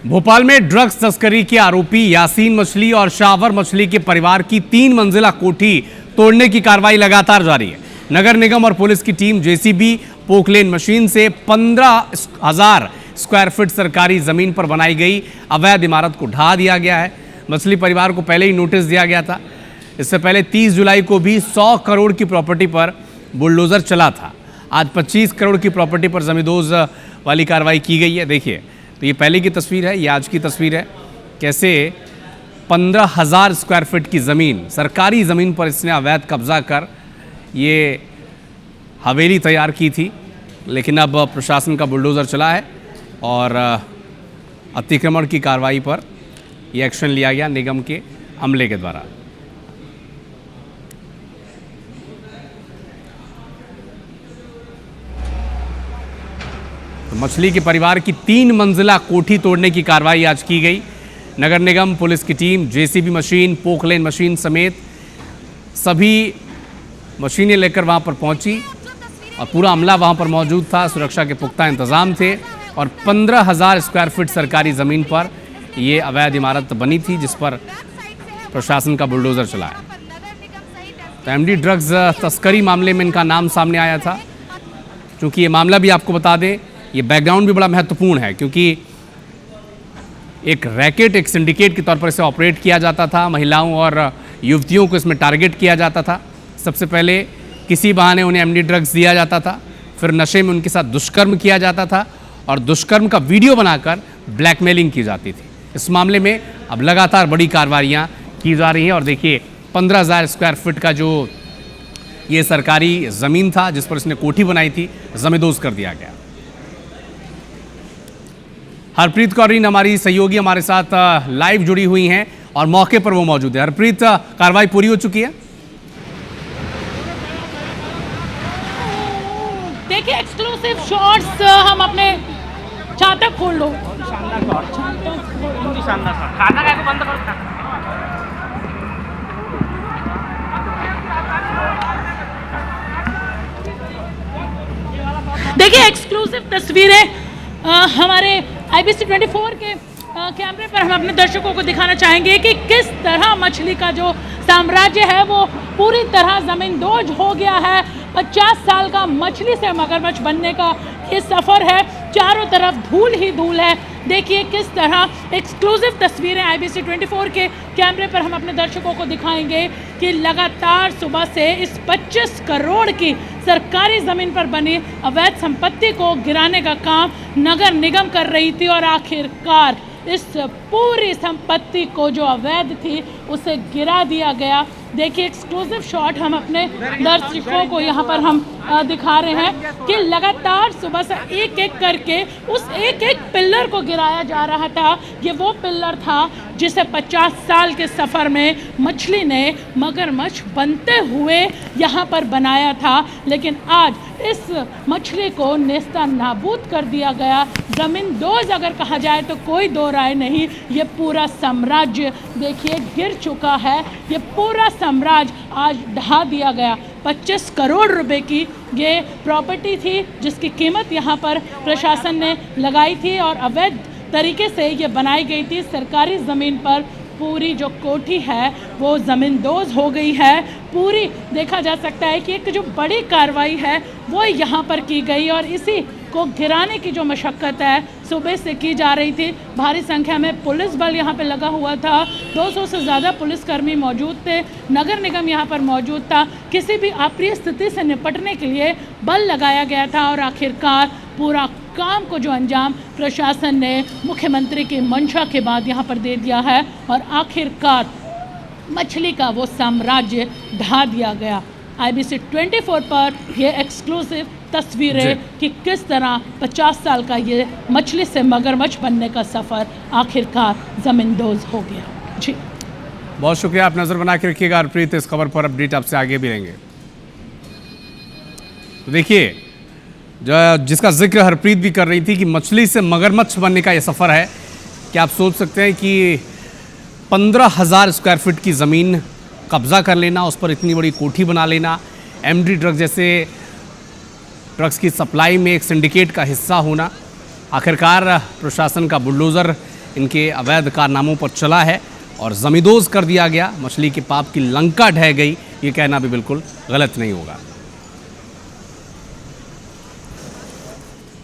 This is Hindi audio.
भोपाल में ड्रग्स तस्करी के आरोपी यासीन मछली और शावर मछली के परिवार की 3 मंजिला कोठी तोड़ने की कार्रवाई लगातार जारी है। नगर निगम और पुलिस की टीम जेसीबी पोकलेन मशीन से 15,000 स्क्वायर फीट सरकारी जमीन पर बनाई गई अवैध इमारत को ढहा दिया गया है। मछली परिवार को पहले ही नोटिस दिया गया था। इससे पहले 30 जुलाई को भी 100 करोड़ की प्रॉपर्टी पर बुलडोजर चला था। आज 25 करोड़ की प्रॉपर्टी पर जमींदोज वाली कार्रवाई की गई है। देखिए, तो ये पहले की तस्वीर है, ये आज की तस्वीर है। कैसे 15,000 स्क्वायर फीट की ज़मीन, सरकारी ज़मीन पर इसने अवैध कब्जा कर ये हवेली तैयार की थी। लेकिन अब प्रशासन का बुलडोज़र चला है और अतिक्रमण की कार्रवाई पर ये एक्शन लिया गया निगम के अमले के द्वारा। तो मछली के परिवार की 3 मंजिला कोठी तोड़ने की कार्रवाई आज की गई। नगर निगम, पुलिस की team, JCB machine, Poclain machine समेत सभी मशीनें लेकर वहां पर पहुंची और पूरा अमला वहां पर मौजूद था। सुरक्षा के पुख्ता इंतजाम थे और 15,000 स्क्वायर फीट सरकारी ज़मीन पर ये अवैध इमारत बनी थी, जिस पर प्रशासन का बुलडोज़र चला है। तो एमडी ड्रग्स तस्करी मामले में इनका नाम सामने आया था। क्योंकि ये मामला भी आपको बता दें, ये बैकग्राउंड भी बड़ा महत्वपूर्ण है, क्योंकि एक रैकेट, एक सिंडिकेट के तौर पर इसे ऑपरेट किया जाता था। महिलाओं और युवतियों को इसमें टारगेट किया जाता था। सबसे पहले किसी बहाने उन्हें एमडी ड्रग्स दिया जाता था, फिर नशे में उनके साथ दुष्कर्म किया जाता था और दुष्कर्म का वीडियो बनाकर ब्लैकमेलिंग की जाती थी। इस मामले में अब लगातार बड़ी कार्रवाइयाँ की जा रही हैं। और देखिए, 15,000 स्क्वायर फीट का जो ये सरकारी ज़मीन था, जिस पर इसने कोठी बनाई थी, जमींदोज कर दिया गया। हरप्रीत कौर हमारी सहयोगी हमारे साथ लाइव जुड़ी हुई हैं और मौके पर वो मौजूद है। हरप्रीत, कार्रवाई पूरी हो चुकी है? देखिए, एक्सक्लूसिव शॉट्स हम अपने छाता खोल लो। देखिए, एक्सक्लूसिव तस्वीरें हमारे IBC 24 के कैमरे पर हम अपने दर्शकों को दिखाना चाहेंगे कि किस तरह मछली का जो साम्राज्य है वो पूरी तरह ज़मींदोज हो गया है। 50 साल का मछली से मगरमच्छ बनने का ये सफ़र है। चारों तरफ धूल ही धूल है। देखिए किस तरह एक्सक्लूसिव तस्वीरें IBC 24 के कैमरे पर हम अपने दर्शकों को दिखाएंगे कि लगातार सुबह से इस 25 करोड़ की सरकारी ज़मीन पर बनी अवैध संपत्ति को गिराने का काम नगर निगम कर रही थी और आखिरकार इस पूरी संपत्ति को जो अवैध थी उसे गिरा दिया गया। देखिए, एक्सक्लूसिव शॉट हम अपने दर्शकों को यहाँ पर हम दिखा रहे हैं कि लगातार सुबह से एक एक करके उस एक एक पिल्लर को गिराया जा रहा था। ये वो पिल्लर था जिसे 50 साल के सफ़र में मछली ने मगरमच्छ बनते हुए यहाँ पर बनाया था। लेकिन आज इस मछली को नेस्ता नाबूद कर दिया गया। ज़मींदोज अगर कहा जाए तो कोई दो राय नहीं। ये पूरा साम्राज्य देखिए गिर चुका है। ये पूरा साम्राज्य आज ढहा दिया गया। 25 करोड़ रुपए की ये प्रॉपर्टी थी जिसकी कीमत यहाँ पर प्रशासन ने लगाई थी और अवैध तरीके से ये बनाई गई थी। सरकारी ज़मीन पर पूरी जो कोठी है वो ज़मींदोज हो गई है। पूरी देखा जा सकता है कि एक जो बड़ी कार्रवाई है वो यहाँ पर की गई और इसी को गिराने की जो मशक्क़त है सुबह से की जा रही थी। भारी संख्या में पुलिस बल यहाँ पे लगा हुआ था। 200 से ज़्यादा पुलिसकर्मी मौजूद थे। नगर निगम यहाँ पर मौजूद था। किसी भी अप्रिय स्थिति से निपटने के लिए बल लगाया गया था और आखिरकार पूरा काम को जो अंजाम प्रशासन ने मुख्यमंत्री की मंशा के बाद यहाँ पर दे दिया है और आखिरकार मछली का वो साम्राज्य ढा दिया गया। IBC 24 पर ये एक्सक्लूसिव तस्वीरें कि किस तरह 50 साल का ये मछली से मगरमच्छ बनने का सफ़र आखिरकार ज़मींदोज हो गया। जी, बहुत शुक्रिया। आप नज़र बना के रखिएगा हरप्रीत, इस खबर पर अपडेट आपसे आगे भी रहेंगे। तो देखिए, जो जिसका जिक्र हरप्रीत भी कर रही थी कि मछली से मगरमच्छ बनने का ये सफ़र है, कि आप सोच सकते हैं कि 15,000 स्क्वायर फीट की ज़मीन कब्ज़ा कर लेना, उस पर इतनी बड़ी कोठी बना लेना, एमडी ड्रग्स जैसे ड्रग्स की सप्लाई में एक सिंडिकेट का हिस्सा होना, आखिरकार प्रशासन का बुलडोज़र इनके अवैध कारनामों पर चला है और जमींदोज कर दिया गया, मछली के पाप की लंका ढह गई, ये कहना भी बिल्कुल गलत नहीं होगा।